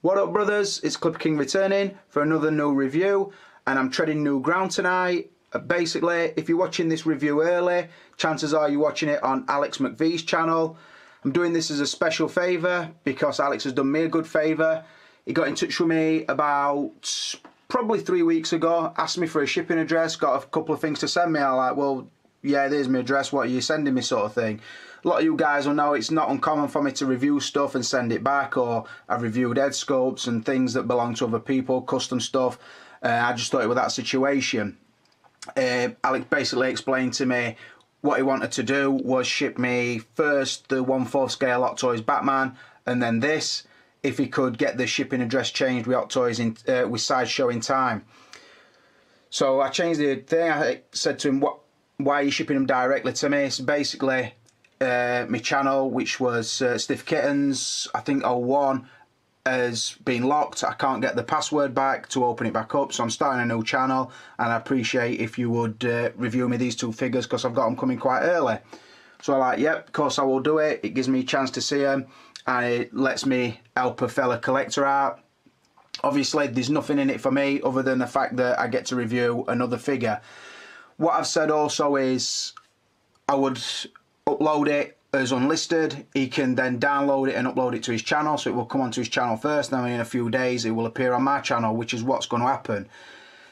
What up, brothers? It's Clipperking returning for another new review, and I'm treading new ground tonight. Basically, if you're watching this review early, chances are you're watching it on Alex McVie's channel. I'm doing this as a special favour because Alex has done me a good favour. He got in touch with me about probably 3 weeks ago, asked me for a shipping address, got a couple of things to send me. I'm like, well, yeah, there's my address, what are you sending me, sort of thing. A lot of you guys will know it's not uncommon for me to review stuff and send it back, or I've reviewed head sculpts and things that belong to other people, custom stuff. I just thought it was that situation. Alex basically explained to me what he wanted to do was ship me first the 1/4 scale Hot Toys Batman, and then this, if he could get the shipping address changed with Hot Toys with Sideshow in time. So I changed the thing. I said to him, why are you shipping them directly to me? So basically, my channel, which was Stiff Kittens, I think 01, has been locked. I can't get the password back to open it back up, so I'm starting a new channel, and I appreciate if you would review me these two figures because I've got them coming quite early. So I'm like, yep, of course I will do it. It gives me a chance to see them, and it lets me help a fella collector out. Obviously, there's nothing in it for me other than the fact that I get to review another figure. What I've said also is I would upload it as unlisted. He can then download it and upload it to his channel, so it will come onto his channel first, then in a few days it will appear on my channel, which is what's going to happen.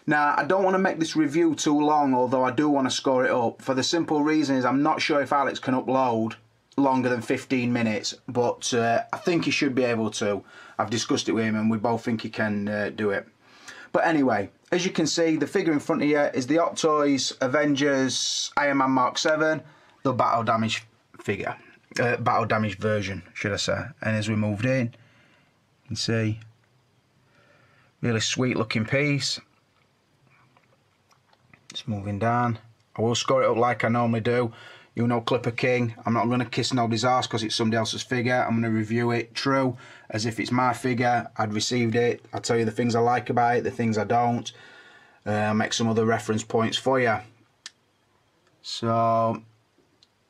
Now, I don't want to make this review too long, although I do want to score it up, for the simple reason is I'm not sure if Alex can upload longer than 15 minutes, but I think he should be able to. I've discussed it with him and we both think he can do it. But anyway, as you can see, the figure in front of you is the Hot Toys Avengers Iron Man Mark VII, the battle damage figure, battle damage version, should I say. And as we moved in, you can see, really sweet looking piece. Just moving down. I will score it up like I normally do. You know, Clipperking, I'm not going to kiss nobody's ass because it's somebody else's figure. I'm going to review it true, as if it's my figure. I'd received it. I'll tell you the things I like about it, the things I don't. I'll make some other reference points for you. So,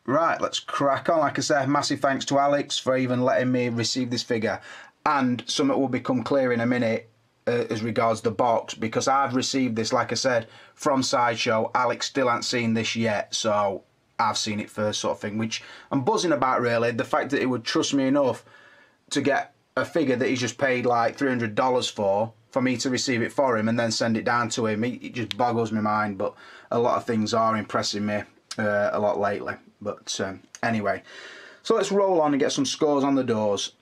right, let's crack on. Like I said, massive thanks to Alex for even letting me receive this figure. And something will become clear in a minute as regards the box, because I've received this, like I said, from Sideshow. Alex still hasn't seen this yet, so I've seen it first, sort of thing, which I'm buzzing about, really. The fact that he would trust me enough to get a figure that he's just paid like $300 for me to receive it for him and then send it down to him, it just boggles my mind. But a lot of things are impressing me a lot lately. But anyway, so let's roll on and get some scores on the doors.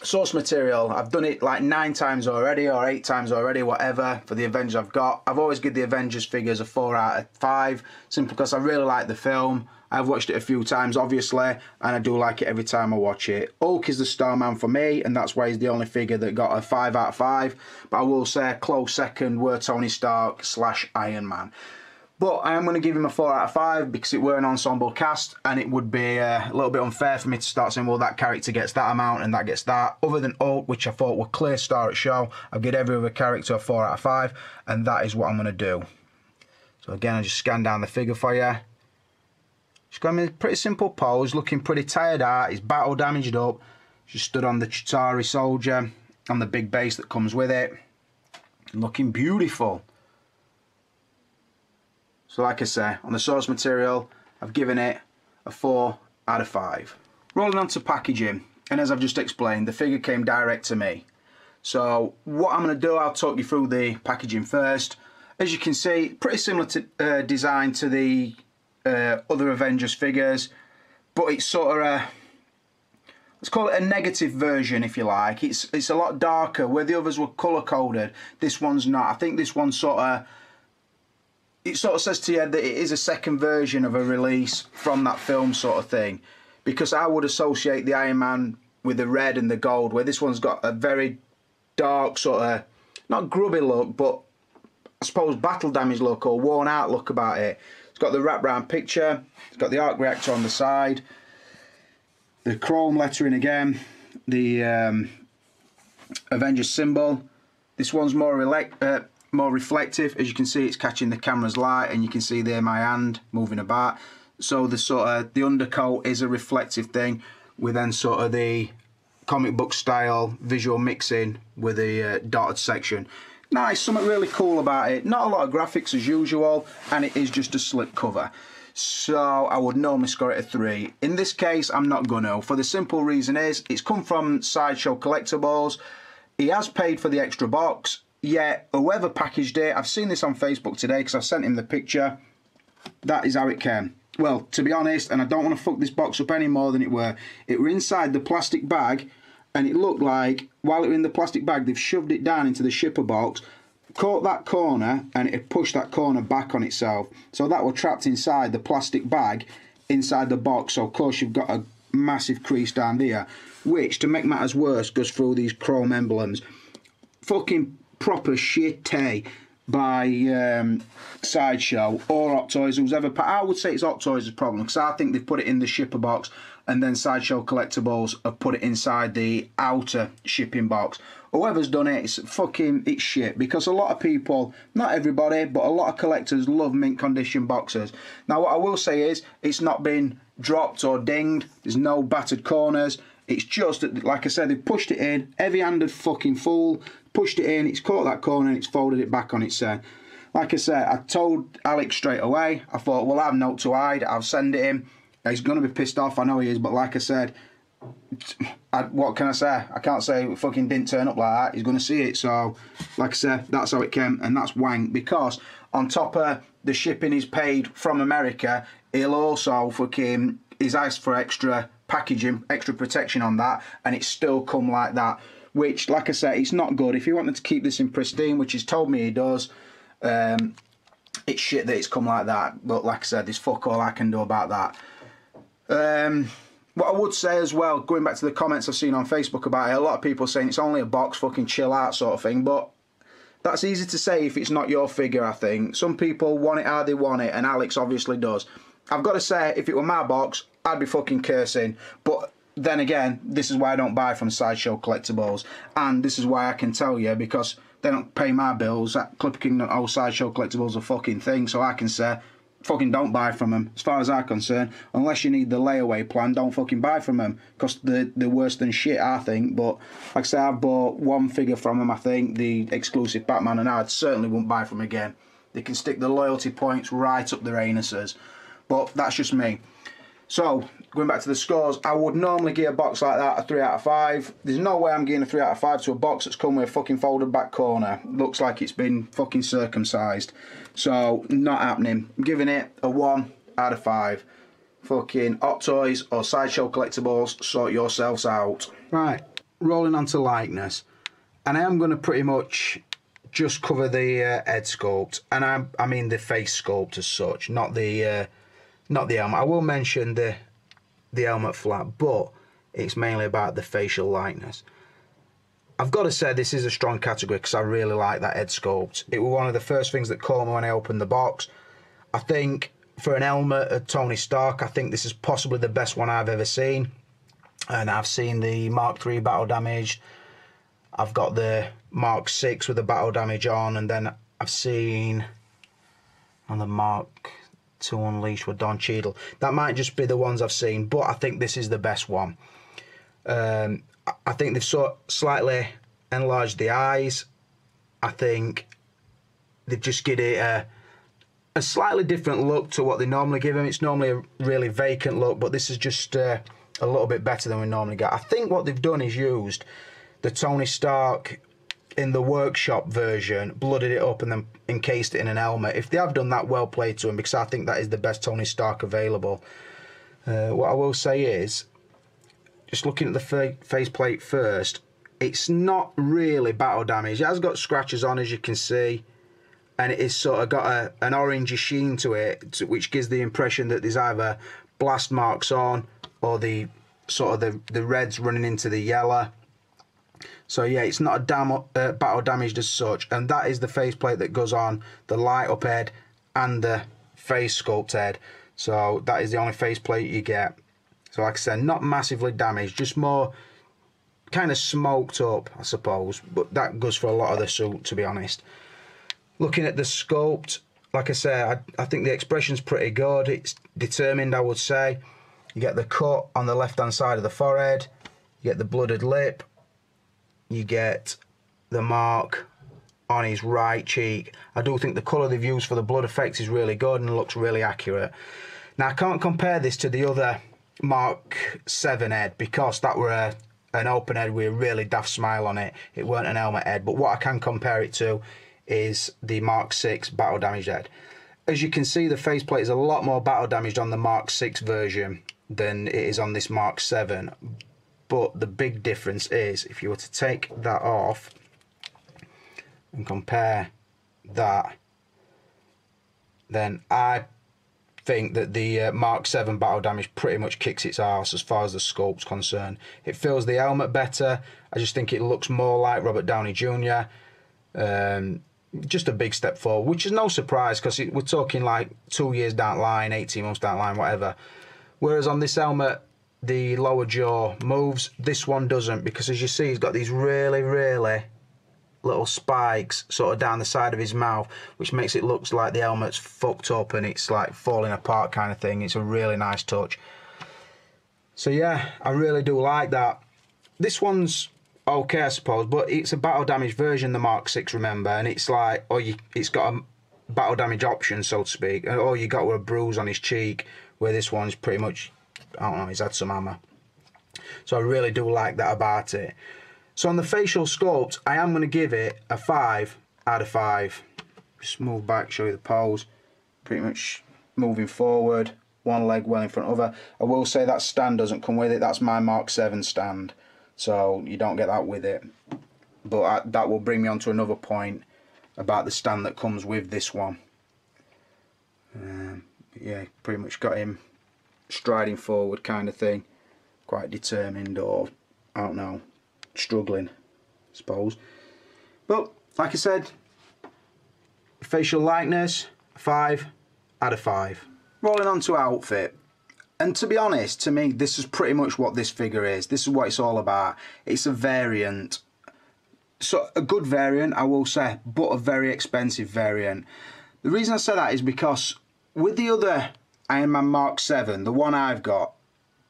Source material, I've done it like 9 times already, or 8 times already, whatever, for the Avengers I've got. I've always given the Avengers figures a 4 out of 5, simply because I really like the film. I've watched it a few times, obviously, and I do like it every time I watch it. Hulk is the Starman for me, and that's why he's the only figure that got a 5 out of 5. But I will say a close second were Tony Stark / Iron Man. But I am going to give him a 4 out of 5 because it were an ensemble cast, and it would be a little bit unfair for me to start saying, well, that character gets that amount and that gets that. Other than Hulk, which I thought were clear star at show, I've given every other character a 4 out of 5, and that is what I'm going to do. So again, I just scan down the figure for you. She's got him in a pretty simple pose, looking pretty tired out. He's battle damaged up. She's stood on the Chitauri soldier, on the big base that comes with it. Looking beautiful. So like I say, on the source material, I've given it a 4 out of 5. Rolling on to packaging, and as I've just explained, the figure came direct to me. So what I'm going to do, I'll talk you through the packaging first. As you can see, pretty similar to design to the other Avengers figures, but it's sort of a, let's call it a negative version, if you like. It's a lot darker. Where the others were colour coded, this one's not. I think this one's sort of, it sort of says to you that it is a second version of a release from that film, sort of thing, because I would associate the Iron Man with the red and the gold, where this one's got a very dark sort of, not grubby look, but I suppose battle damage look or worn out look about it. It's got the wraparound picture, it's got the arc reactor on the side, the chrome lettering again, the Avengers symbol. This one's more reflective. As you can see, it's catching the camera's light, and you can see there my hand moving about. So the sort of the undercoat is a reflective thing, with then sort of the comic book style visual mixing with a dotted section. Nice, something really cool about it. Not a lot of graphics as usual, and it is just a slip cover. So I would normally score it a 3. In this case, I'm not gonna, for the simple reason is it's come from Sideshow Collectibles. He has paid for the extra box, yet whoever packaged it, I've seen this on Facebook today because I sent him the picture. That is how it came. Well, to be honest, and I don't want to fuck this box up any more than it were inside the plastic bag, and it looked like, while it was in the plastic bag, they've shoved it down into the shipper box, caught that corner, and it pushed that corner back on itself. So that were trapped inside the plastic bag, inside the box. So of course you've got a massive crease down there, which, to make matters worse, goes through these chrome emblems. Fucking proper shit by Sideshow or Hot Toys, who's ever. I would say it's Hot Toys' problem, because I think they've put it in the shipper box, and then Sideshow Collectibles have put it inside the outer shipping box. Whoever's done it, it's shit, because a lot of people, not everybody, but a lot of collectors love mint condition boxes. Now what I will say is, it's not been dropped or dinged, there's no battered corners, it's just that, like I said, they've pushed it in, heavy-handed fucking fool, pushed it in, it's caught that corner and it's folded it back on its head. Like I said, I told Alex straight away, I thought, well, I've no to hide, I'll send it him. He's going to be pissed off, I know he is, but like I said, what can I say? I can't say it fucking didn't turn up like that. He's going to see it. So, like I said, that's how it came, and that's wank, because on top of the shipping he's paid from America, he'll also fucking, he's asked for extra packaging, extra protection on that, and it's still come like that. Which, like I said, it's not good. If he wanted to keep this in pristine, which he's told me he does, it's shit that it's come like that. But like I said, there's fuck all I can do about that. What I would say as well, going back to the comments I've seen on Facebook about it, a lot of people saying it's only a box, fucking chill out sort of thing, but that's easy to say if it's not your figure, I think. Some people want it how they want it, and Alex obviously does. I've got to say, if it were my box, I'd be fucking cursing, but then again, this is why I don't buy from Sideshow Collectibles, and this is why I can tell you, because they don't pay my bills. That Clipperking or Sideshow Collectibles a fucking thing, so I can say, fucking don't buy from them. As far as I'm concerned, unless you need the layaway plan, don't fucking buy from them, because they're worse than shit, I think. But like I say, I've bought one figure from them, I think, the exclusive Batman, and I certainly wouldn't buy from them again. They can stick the loyalty points right up their anuses, but that's just me. So, going back to the scores, I would normally give a box like that a 3 out of 5. There's no way I'm giving a 3 out of 5 to a box that's come with a fucking folded back corner. Looks like it's been fucking circumcised. So, not happening. I'm giving it a 1 out of 5. Fucking Hot Toys or Sideshow Collectibles, sort yourselves out. Right, rolling on to likeness. And I am going to pretty much just cover the head sculpt. And I mean the face sculpt as such, not the helmet. I will mention the helmet flap, but it's mainly about the facial likeness. I've got to say this is a strong category because I really like that head sculpt. It was one of the first things that caught me when I opened the box. I think for an helmet of Tony Stark, I think this is possibly the best one I've ever seen. And I've seen the Mark III battle damage. I've got the Mark VI with the battle damage on, and then I've seen on the Mark II Unleashed with Don Cheadle. That might just be the ones I've seen, but I think this is the best one. I think they've slightly enlarged the eyes. I think they've just given it a slightly different look to what they normally give him. It's normally a really vacant look, but this is just a little bit better than we normally get. I think what they've done is used the Tony Stark in the workshop version, blooded it up and then encased it in an helmet. If they have done that, well played to him, because I think that is the best Tony Stark available. What I will say is, just looking at the faceplate first, it's not really battle damage. It has got scratches on, as you can see, and it is sort of got an orangey sheen to it, which gives the impression that there's either blast marks on or the sort of the reds running into the yellow. So yeah, it's not a battle damaged as such, and that is the faceplate that goes on the light up head and the face sculpt head. So that is the only faceplate you get. So like I said, not massively damaged, just more kind of smoked up, I suppose. But that goes for a lot of the suit, to be honest. Looking at the sculpt, like I said, I think the expression's pretty good. It's determined, I would say. You get the cut on the left-hand side of the forehead. You get the blooded lip, you get the mark on his right cheek. I do think the colour they've used for the blood effects is really good and looks really accurate. Now I can't compare this to the other Mark VII head because that were an open head with a really daft smile on it. It weren't an helmet head, but what I can compare it to is the Mark VI battle damaged head. As you can see, the faceplate is a lot more battle damaged on the Mark VI version than it is on this Mark VII. But the big difference is, if you were to take that off and compare that, then I think that the Mark VII battle damage pretty much kicks its arse as far as the sculpt's concerned. It fills the helmet better. I just think it looks more like Robert Downey Jr. Just a big step forward, which is no surprise because we're talking like 2 years down the line, 18 months down the line, whatever. Whereas on this helmet, the lower jaw moves. This one doesn't, because as you see, he's got these really, really little spikes sort of down the side of his mouth, which makes it look like the helmet's fucked up and it's like falling apart kind of thing. It's a really nice touch. So yeah, I really do like that. This one's okay, I suppose, but it's a battle damage version, the Mark VI, remember, and it's like, it's got a battle damage option, so to speak, and all you got were a bruise on his cheek, where this one's pretty much, I don't know, he's had some hammer. So I really do like that about it. So on the facial sculpt, I am going to give it a 5 out of 5. Just move back, show you the pose. Pretty much moving forward, one leg well in front of her. I will say that stand doesn't come with it. That's my Mark VII stand, so you don't get that with it. But that will bring me on to another point about the stand that comes with this one. Yeah, pretty much got him striding forward kind of thing. Quite determined, or I don't know, struggling, I suppose. But like I said, facial likeness, 5 out of 5. Rolling on to outfit, and to be honest, to me this is pretty much what this figure is. This is what it's all about. It's a variant, so a good variant, I will say, but a very expensive variant. The reason I say that is because with the other Iron Man Mark VII, the one I've got,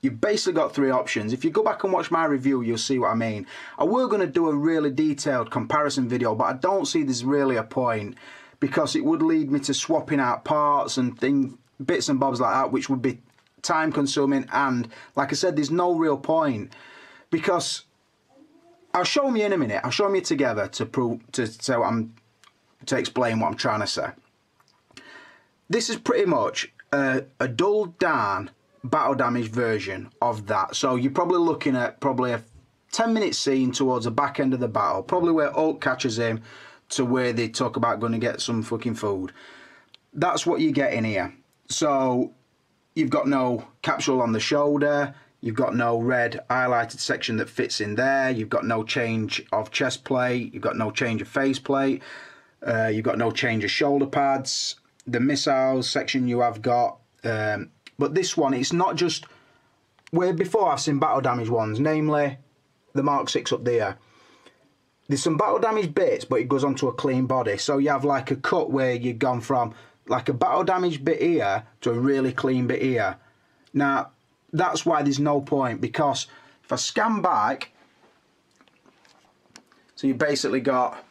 you've basically got 3 options. If you go back and watch my review, you'll see what I mean. I were going to do a really detailed comparison video, but I don't see there's really a point, because it would lead me to swapping out parts and bits and bobs like that, which would be time consuming, and like I said, there's no real point, because I'll show them you in a minute. I'll show them you together to explain what I'm trying to say. This is pretty much a dulled down battle damage version of that. So you're probably looking at probably a 10-minute scene towards the back end of the battle, probably where Hulk catches him to where they talk about going to get some fucking food. That's what you get in here. So you've got no capsule on the shoulder, you've got no red highlighted section that fits in there, you've got no change of chest plate, you've got no change of face plate, you've got no change of shoulder pads. The missiles section you have got, but this one, it's not just where before I've seen battle damage ones, namely the Mark VI up there. There's some battle damage bits, but it goes onto a clean body. So you have like a cut where you've gone from like a battle damage bit here to a really clean bit here. Now, that's why there's no point, because if I scan back, so you basically got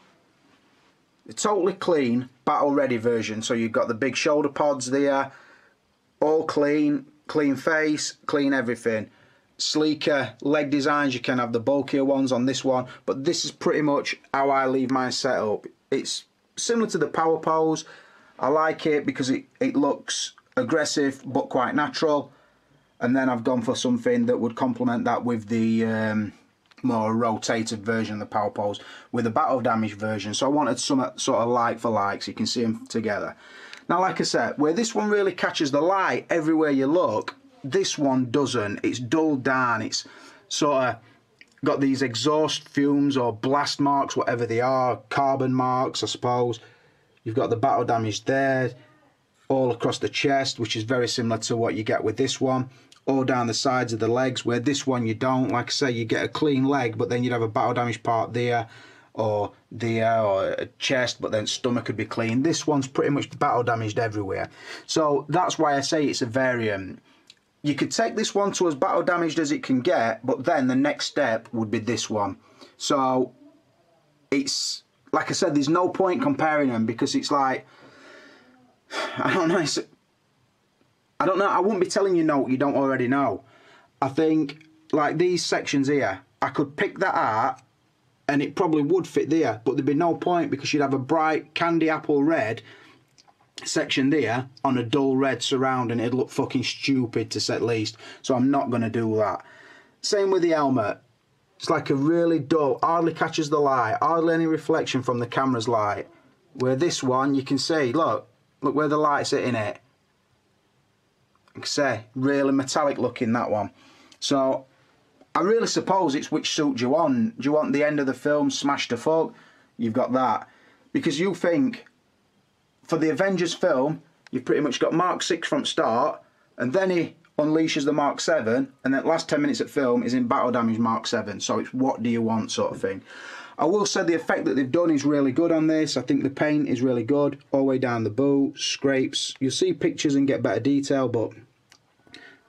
the totally clean battle ready version. So you've got the big shoulder pods there, all clean, clean face, clean everything. Sleeker leg designs, you can have the bulkier ones on this one, but this is pretty much how I leave mine set up. It's similar to the power pose. I like it because it looks aggressive but quite natural, and then I've gone for something that would complement that with the more rotated version of the power pose with the battle damage version. So I wanted some sort of like for like, so you can see them together. Now, like I said, where this one really catches the light everywhere you look, this one doesn't. It's dulled down. It's sort of got these exhaust fumes or blast marks, whatever they are, carbon marks, I suppose. You've got the battle damage there, all across the chest, which is very similar to what you get with this one. All down the sides of the legs, where this one you don't. Like I say, you get a clean leg, but then you'd have a battle damage part there, or there, or a chest, but then stomach could be clean. This one's pretty much battle damaged everywhere. So that's why I say it's a variant. you could take this one to as battle damaged as it can get, but then the next step would be this one. So it's, like I said, there's no point comparing them, because it's like, I don't know, I wouldn't be telling you what you don't already know. I think, like these sections here, I could pick that out and it probably would fit there, but there'd be no point, because you'd have a bright candy apple red section there on a dull red surround, and it'd look fucking stupid to say the least. So I'm not going to do that. Same with the helmet. It's like a really dull, hardly catches the light, hardly any reflection from the camera's light. Where this one, you can see, look where the light's hitting it. Like I say, really metallic looking, that one. So I really suppose it's which suit do you want. Do you want the end of the film smashed to fuck? You've got that. Because you think, for the Avengers film, you've pretty much got Mark 6 from start, and then he unleashes the Mark 7, and then the last 10 minutes of film is in battle damage Mark 7. So it's what do you want sort of thing. I will say the effect that they've done is really good on this. I think the paint is really good, all the way down the boot, scrapes. You'll see pictures and get better detail, but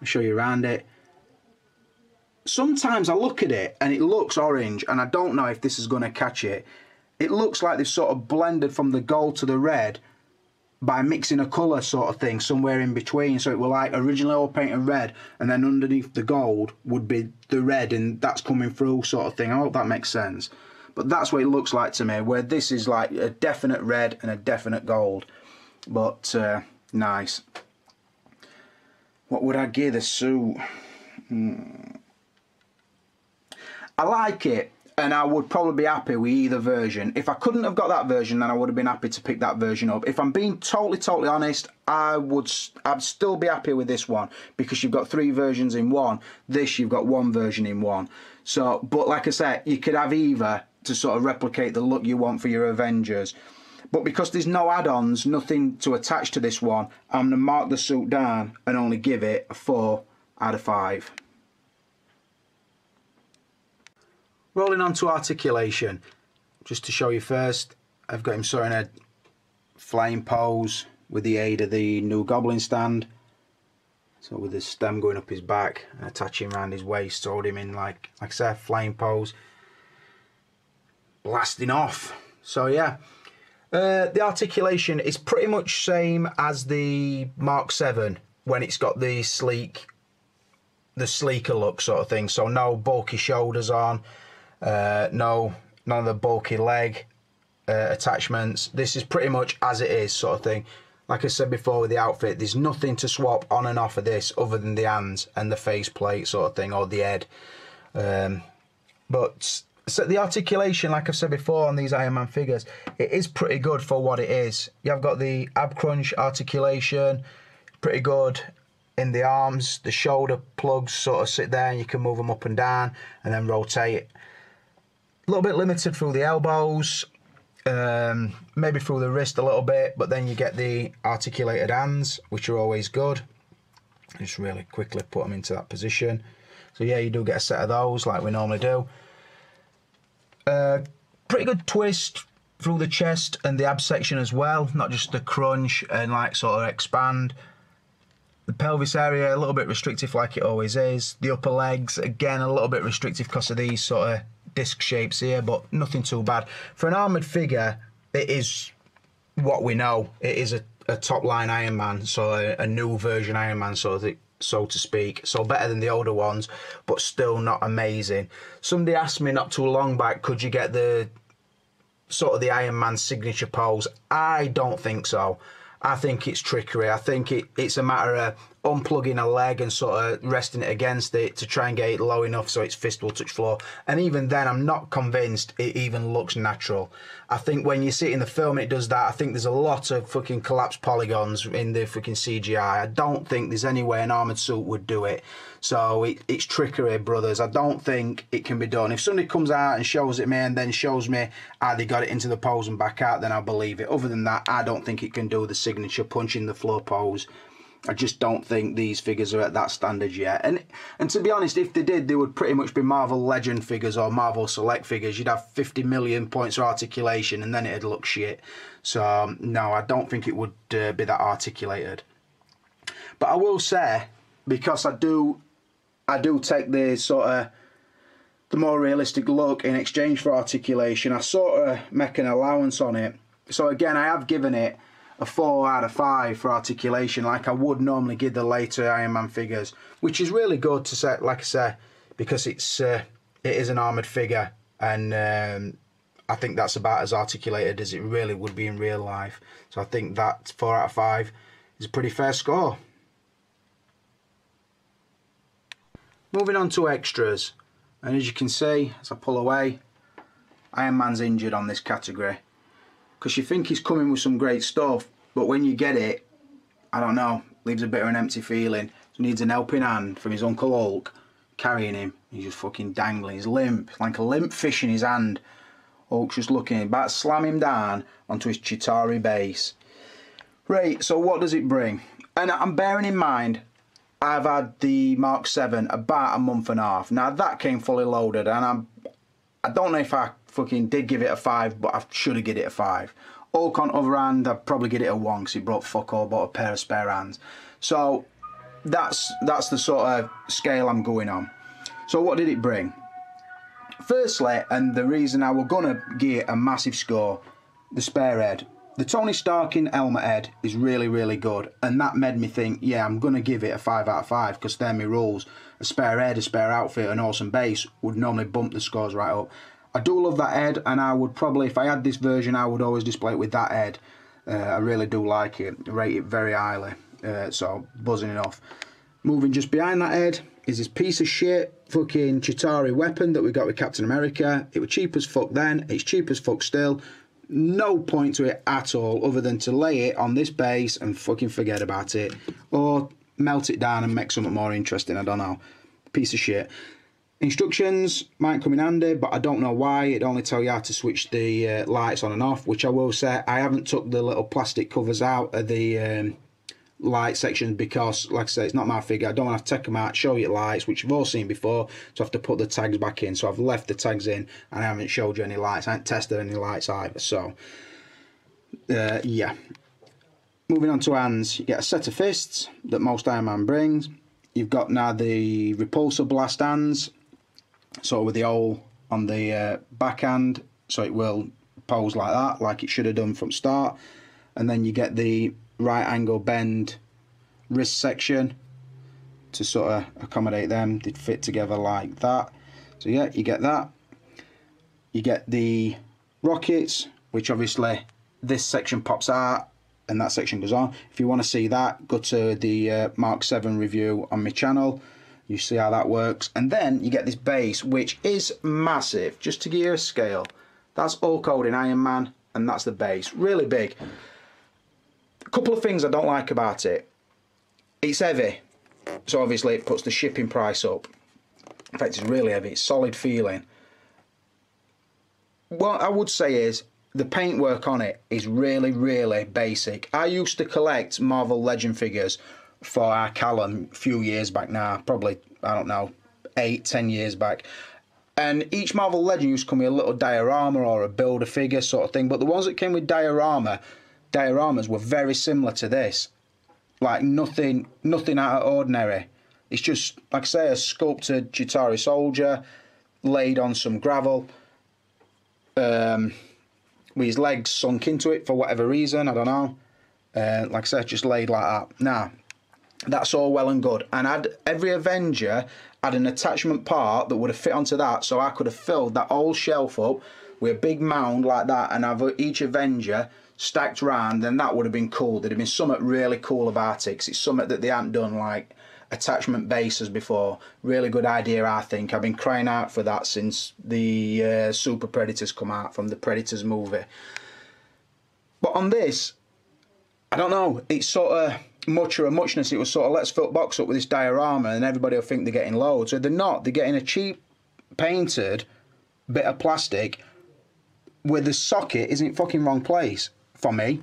I'll show you around it. Sometimes I look at it and it looks orange, and I don't know if this is going to catch it. It looks like they've sort of blended from the gold to the red by mixing a colour sort of thing somewhere in between. So it will like originally all painted red, and then underneath the gold would be the red, and that's coming through sort of thing. I hope that makes sense. But that's what it looks like to me, where this is like a definite red and a definite gold. But nice. What would I give the suit? I like it, and I would probably be happy with either version. If I couldn't have got that version, then I would have been happy to pick that version up. If I'm being totally honest, I'd still be happy with this one, because you've got 3 versions in one. This, you've got 1 version in one. So, but like I said, you could have either to sort of replicate the look you want for your Avengers. But because there's no add-ons, nothing to attach to this one, I'm going to mark the suit down and only give it a 4 out of 5. Rolling on to articulation, just to show you first, I've got him sort of in a flying pose with the aid of the new Goblin stand. So with the stem going up his back and attaching around his waist, so hold him in like I said, flying pose, blasting off. So yeah, the articulation is pretty much same as the Mark 7 when it's got the sleeker look sort of thing. So no bulky shoulders on. No, none of the bulky leg attachments. This is pretty much as it is sort of thing. Like I said before with the outfit, there's nothing to swap on and off of this other than the hands and the face plate sort of thing, or the head. But so the articulation, like I've said before on these Iron Man figures, it is pretty good for what it is. You have got the ab crunch articulation, pretty good in the arms. The shoulder plugs sort of sit there and you can move them up and down and then rotate. A little bit limited through the elbows, maybe through the wrist a little bit, but then you get the articulated hands, which are always good. Just really quickly put them into that position. So yeah, you do get a set of those like we normally do. Pretty good twist through the chest and the ab section as well, not just the crunch and like sort of expand. The pelvis area a little bit restrictive like it always is. The upper legs again a little bit restrictive because of these sort of disc shapes here, but nothing too bad. For an armoured figure, it is what we know. It is a top line Iron Man, so a new version Iron Man, so to speak. So better than the older ones, but still not amazing. Somebody asked me not too long back, could you get the sort of the Iron Man signature pose? I don't think so. I think it's trickery. I think it's a matter of unplugging a leg and sort of resting it against it to try and get it low enough so its fist will touch floor. And even then, I'm not convinced it even looks natural. I think when you see it in the film and it does that, I think there's a lot of fucking collapsed polygons in the fucking CGI. I don't think there's any way an armoured suit would do it. So it's trickery, brothers. I don't think it can be done. If somebody comes out and shows it me and then shows me how they got it into the pose and back out, then I'll believe it. Other than that, I don't think it can do the signature punch in the floor pose. I just don't think these figures are at that standard yet. And to be honest, if they did, they would pretty much be Marvel Legend figures or Marvel Select figures. You'd have 50 million points of articulation and then it'd look shit. So, no, I don't think it would be that articulated. But I will say, because I do take the sort of the more realistic look in exchange for articulation, I sort of make an allowance on it. So again, I have given it a 4 out of 5 for articulation, like I would normally give the later Iron Man figures, which is really good to say, like I say, because it is an armoured figure, and I think that's about as articulated as it really would be in real life. So I think that 4 out of 5 is a pretty fair score. Moving on to extras, and as you can see, as I pull away, Iron Man's injured on this category, because you think he's coming with some great stuff, but when you get it, I don't know, leaves a bit of an empty feeling. He needs an helping hand from his Uncle Hulk carrying him. He's just fucking dangling. He's limp, like a limp fish in his hand. Hulk's just looking, about to slam him down onto his Chitauri base. Right, so what does it bring? And I'm bearing in mind, I've had the Mark VII about a month and a half. Now that came fully loaded, and I don't know if I fucking did give it a 5, but I should have given it a 5. Hulk on the other hand, I'd probably give it a 1 because he brought fuck all, bought a pair of spare hands. So that's the sort of scale I'm going on. So what did it bring? Firstly, and the reason I was gonna give it a massive score, the spare head. The Tony Stark in helmet head is really, really good, and that made me think, yeah, I'm going to give it a 5 out of 5, because they're my rules. A spare head, a spare outfit, an awesome base would normally bump the scores right up. I do love that head, and I would probably, if I had this version, I would always display it with that head. I really do like it, rate it very highly, so buzzing it off. Moving just behind that head is this piece of shit fucking Chitauri weapon that we got with Captain America. It was cheap as fuck then, it's cheap as fuck still. No point to it at all other than to lay it on this base and fucking forget about it, or melt it down and make something more interesting. I don't know. Piece of shit. Instructions might come in handy, but I don't know why. It only tell you how to switch the lights on and off, which I will say I haven't took the little plastic covers out of the light section because, like I say, it's not my figure. I don't want to take them out, show you lights, which you've all seen before, so I have to put the tags back in. So I've left the tags in, and I haven't showed you any lights. I haven't tested any lights either. So yeah. Moving on to hands, you get a set of fists that most Iron Man brings. You've got now the repulsor blast hands, so with the hole on the backhand, so it will pose like that, like it should have done from start. And then you get the right angle bend wrist section to sort of accommodate them. They'd fit together like that. So yeah, you get that. You get the rockets, which obviously this section pops out and that section goes on. If you want to see that, go to the Mark VII review on my channel. You see how that works. And then you get this base, which is massive. Just to give you a scale, that's all code in Iron Man, and that's the base. Really big. A couple of things I don't like about it. It's heavy, so obviously it puts the shipping price up. In fact, it's really heavy. It's solid feeling. What I would say is the paintwork on it is really, really basic. I used to collect Marvel Legend figures for our Callum a few years back now, probably, I don't know, 8-10 years back. And each Marvel Legend used to come with a little diorama or a build-a-figure sort of thing, but the ones that came with dioramas were very similar to this. Like nothing out of ordinary. It's just, like I say, a sculpted Chitauri soldier laid on some gravel, with his legs sunk into it for whatever reason, I don't know. Like I said, just laid like that. Now, that's all well and good. And every Avenger had an attachment part that would have fit onto that, so I could have filled that whole shelf up with a big mound like that and have each Avenger stacked round, then that would have been cool. There'd have been something really cool about it, 'cause it's something that they haven't done, like attachment bases before. Really good idea, I think. I've been crying out for that since the Super Predators come out from the Predators movie. But on this, I don't know, it's sort of much or a muchness. It was sort of, let's fill the box up with this diorama and everybody will think they're getting loads. So they're not. They're getting a cheap painted bit of plastic where the socket isn't fucking wrong place for me.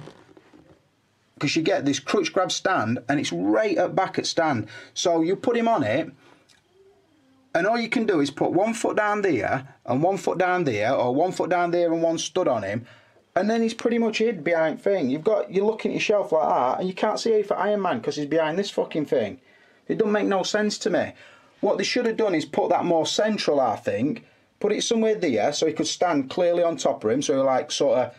Because you get this crutch grab stand and it's right at back at stand. So you put him on it and all you can do is put 1 foot down there and 1 foot down there, or 1 foot down there and 1 stud on him, and then he's pretty much hid behind thing. You're looking at your shelf like that and you can't see it for Iron Man because he's behind this fucking thing. It doesn't make no sense to me. What they should have done is put that more central, I think. Put it somewhere there so he could stand clearly on top of him, so he like sort of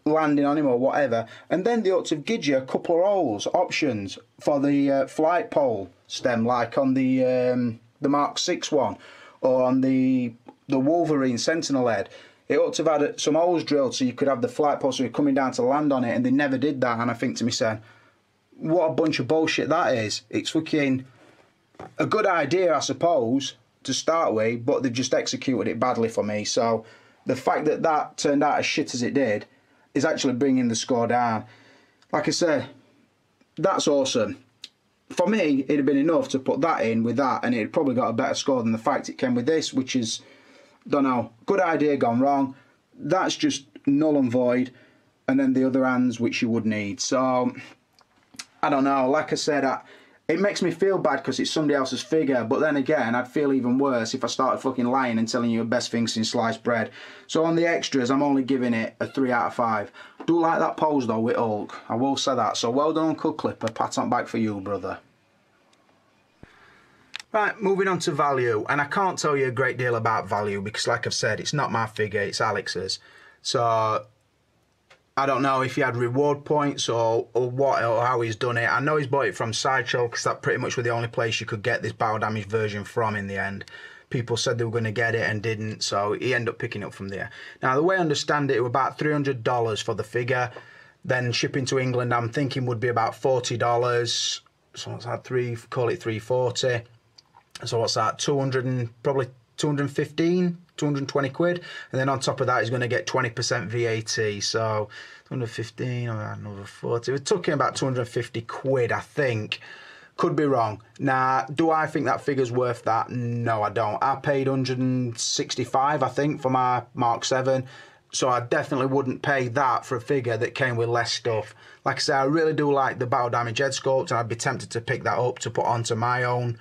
landing on him or whatever. And then they ought to have given you a couple of holes, options for the flight pole stem, like on the Mark 6 one, or on the Wolverine Sentinel head. It ought to have had some holes drilled so you could have the flight pole so you're coming down to land on it, and they never did that. And I think to myself, what a bunch of bullshit that is. It's fucking a good idea, I suppose, to start with, but they've just executed it badly for me. So the fact that that turned out as shit as it did is actually bringing the score down. Like I said, that's awesome. For me, it'd have been enough to put that in with that, and it'd probably got a better score than the fact it came with this, which is, don't know, good idea gone wrong. That's just null and void. And then the other hands, which you would need. So I don't know. Like I said, it makes me feel bad because it's somebody else's figure, but then again, I'd feel even worse if I started fucking lying and telling you the best thing since sliced bread. So on the extras, I'm only giving it a 3 out of 5. Do like that pose though with Hulk, I will say that. So well done, Uncle Clipper, pat on back for you, brother. Right, moving on to value, and I can't tell you a great deal about value because like I've said, it's not my figure, it's Alex's. So I don't know if he had reward points or what, or how he's done it. I know he's bought it from Sideshow because that pretty much was the only place you could get this battle damage version from in the end. People said they were going to get it and didn't, so he ended up picking it up from there. Now, the way I understand it was about $300 for the figure. Then shipping to England, I'm thinking would be about $40. So what's that? Call it $340. So what's that? 200 and probably 215. 220 quid, and then on top of that he's going to get 20% VAT, so 215 or another 40. We're talking about 250 quid, I think. Could be wrong. Now, do I think that figure's worth that? No, I don't. I paid 165, I think, for my Mark 7, so I definitely wouldn't pay that for a figure that came with less stuff. Like I said, I really do like the battle damage head sculpt, and I'd be tempted to pick that up to put onto my own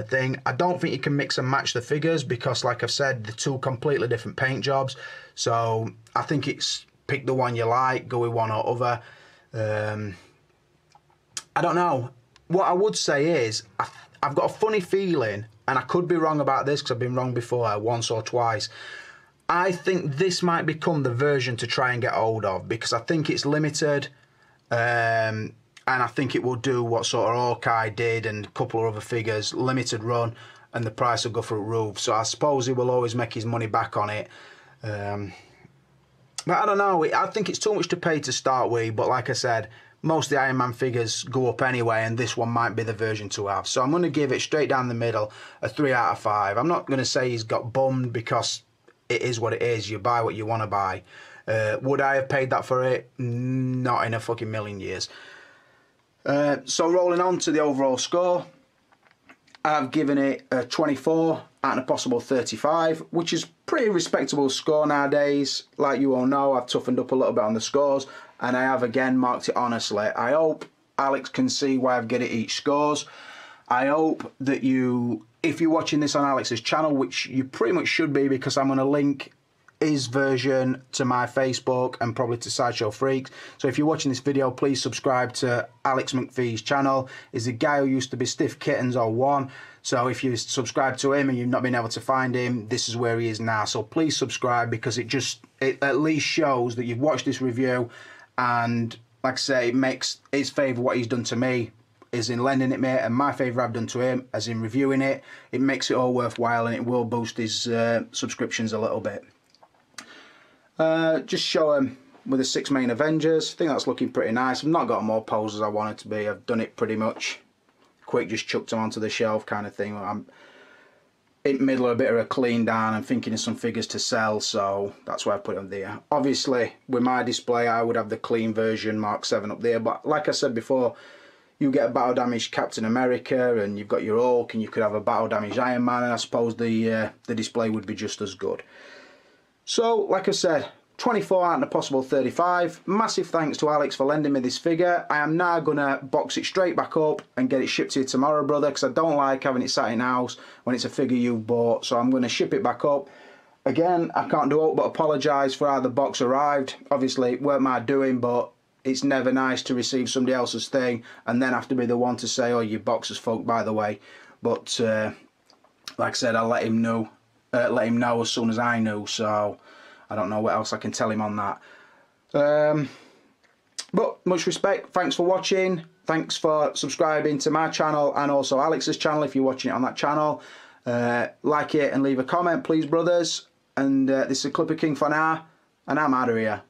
thing. I don't think you can mix and match the figures because, like I've said, they're two completely different paint jobs. So I think it's pick the one you like, go with one or other. I don't know. What I would say is I've got a funny feeling, and I could be wrong about this because I've been wrong before once or twice. I think this might become the version to try and get hold of because I think it's limited. And I think it will do what sort of Hawkeye did and a couple of other figures, limited run, and the price will go through the roof. So I suppose he will always make his money back on it. But I don't know, I think it's too much to pay to start with, but like I said, most of the Iron Man figures go up anyway, and this one might be the version to have. So I'm going to give it straight down the middle, a 3 out of 5. I'm not going to say he's got bummed because it is what it is. You buy what you want to buy. Would I have paid that for it? Not in a fucking million years. So rolling on to the overall score, I've given it a 24 out of a possible 35, which is pretty respectable score nowadays. Like you all know, I've toughened up a little bit on the scores, and I have again marked it honestly. I hope Alex can see why I've given it each scores. I hope that you, if you're watching this on Alex's channel, which you pretty much should be because I'm going to link his version to my Facebook and probably to Sideshow Freaks. So if you're watching this video, please subscribe to Alex McVie's channel. He's a guy who used to be Stiff Kittens 01. So if you subscribe to him and you've not been able to find him, this is where he is now. So please subscribe because it at least shows that you've watched this review, and like I say, it makes his favour what he's done to me is in lending it me, and my favour I've done to him as in reviewing it. It makes it all worthwhile, and it will boost his subscriptions a little bit. Just show him with the 6 main Avengers. I think that's looking pretty nice. I've not got more poses I want it to be. I've done it pretty much quick, just chucked them onto the shelf kind of thing. I'm in the middle of a bit of a clean down and thinking of some figures to sell, so that's why I put them there. Obviously, with my display, I would have the clean version Mark 7 up there, but like I said before, you get a battle damaged Captain America, and you've got your Hulk, and you could have a battle damaged Iron Man, and I suppose the display would be just as good. So, like I said, 24 out of a possible 35. Massive thanks to Alex for lending me this figure. I am now going to box it straight back up and get it shipped to you tomorrow, brother, because I don't like having it sat in house when it's a figure you've bought. So I'm going to ship it back up. Again, I can't do it but apologise for how the box arrived. Obviously, it weren't my doing, but it's never nice to receive somebody else's thing and then have to be the one to say, oh, your box is fucked, by the way. But like I said, I'll let him know as soon as I know, so I don't know what else I can tell him on that. But much respect, thanks for watching, thanks for subscribing to my channel and also Alex's channel if you're watching it on that channel. Like it and leave a comment, please, brothers. And this is Clipperking for now, and I'm out of here.